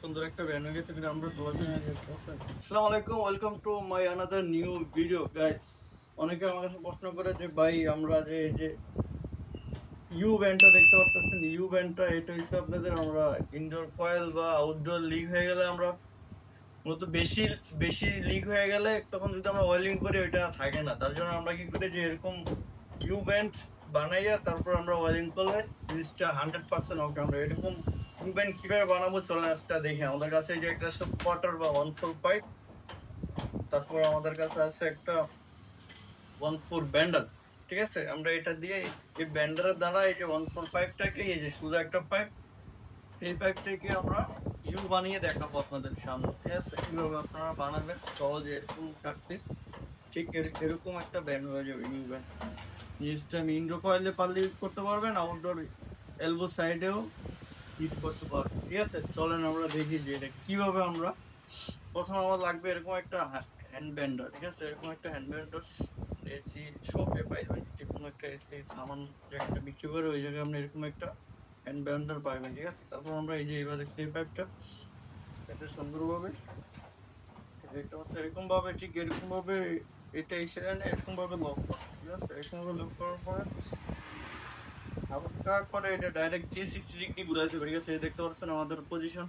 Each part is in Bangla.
সুন্দর একটা ব্যান্ড হয়ে গেছে কিন্তু আমরা আসসালামু আলাইকুম, welcome to my another new video guys. অনেকে আমার কাছে প্রশ্ন করে যে ভাই আমরা যে এই যে ইউ ব্যান্ডটা দেখতে পাচ্ছেন, ইউ ব্যান্ডটা এটা হচ্ছে আপনাদের আমরা ইনডোর কয়েল বা আউটডোর লিক হয়ে গেলে আমরা মূলত বেশি বেশি লিক হয়ে গেলে তখন যদি আমরা ওয়েলিং করি ওইটা থাকে না। তার জন্য আমরা কি করি যে এরকম ইউ ব্যান্ড বানাইয়া তারপর আমরা ওয়েলিং করলে জিনিসটা 100% ওকে। আমরা এরকম ইউ ব্যান্ড কিভাবে বানাবো চলে আসটা দেখি। আমাদের কাছে এই যে একটা সাপোর্টার বা 1/4 পাইপ, তারপর আমাদের কাছে আছে একটা 1/4 ব্যান্ডার। ঠিক আছে, আমরা এটা দিয়ে এই ব্যান্ডারের দ্বারা এই যে 1/4 পাইপটাকে এই যে সোজা একটা পাইপ, এই পাইপটাকে আমরা ইউ বানিয়ে দেখাবো আপনাদের সামনে। ঠিক আছে, কিভাবে আপনারা বানাবেন সহজে এরকম প্র্যাকটিস ঠিক এরকম একটা ব্যান্ড হয়ে যাবে ইউ ব্যান্ড। জিনিসটা আমি ইনডোর কয়েলে পারলে ইউজ করতে পারবেন, আউটডোর এলবো সাইডেও ইউজ করতে পারবেন। ঠিক আছে, চলেন আমরা দেখি যে এটা কিভাবে আমরা প্রথম আমার লাগবে এরকম একটা হ্যান্ড ব্যান্ডার। ঠিক আছে, এরকম একটা হ্যান্ড ব্যান্ডার এসি শপে পাইবেন, যে কোনো একটা এসি সামান জায়গাটা বিক্রি করে ওই জায়গায় আমরা এরকম একটা হ্যান্ড ব্যান্ডার পাইবেন। ঠিক আছে, তারপর আমরা এই যে এইবার দেখছি এই পাইপটা এতে সুন্দরভাবে দেখতে পাচ্ছি এরকম ভাবে, ঠিক এরকম ভাবে এটা এসে এরকম ভাবে লক করো। ঠিক আছে, এরকম ভাবে লক করার পরে হালকা করে এটা ডাইরেক্ট 360 ডিগ্রি ঘুরাইতে হবে। ঠিক আছে, দেখতে পাচ্ছেন আমাদের পজিশন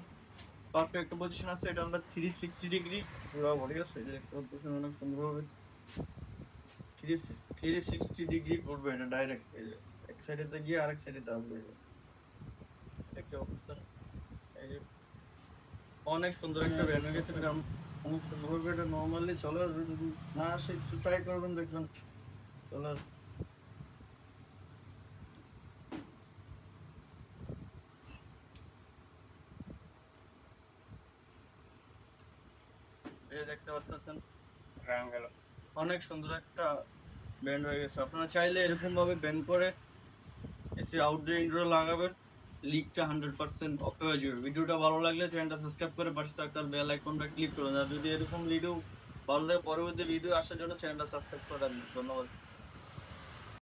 পারফেক্ট পজিশন আছে, এটা আমরা 360 ডিগ্রি ঘুরাবো। ঠিক আছে, এই যে দেখতে পাচ্ছেন অনেক সুন্দরভাবে 360 ডিগ্রি ঘুরবে এটা ডাইরেক্ট। এই যে এক সাইডে গিয়ে আরেক সাইডে আসবে, দেখতে পাচ্ছেন এই যে অনেক সুন্দর একটা ব্যান্ড হয়ে গেছে। অনেক সুন্দরভাবে এটা নর্মালি চলে, যদি না আসে ট্রাই করবেন, দেখবেন চলে আসবে। এই দেখতে পাচ্ছেন অনেক সুন্দর একটা ব্যান্ড হয়ে গেছে। আপনারা চাইলে এরকম ভাবে ব্যান্ড করে এসে আউটডোর ইনডোর লাগাবেন, লিকটা 100% অফ হয়ে যাবে। ভিডিওটা ভালো লাগলে চ্যানেলটা সাবস্ক্রাইব করে পাশে থাকা বেল আইকনটা ক্লিক করুন। আর যদি এরকম ভিডিও ভালো লাগে পরবর্তী ভিডিও আসার জন্য চ্যানেলটা সাবস্ক্রাইব করে রাখবেন। ধন্যবাদ।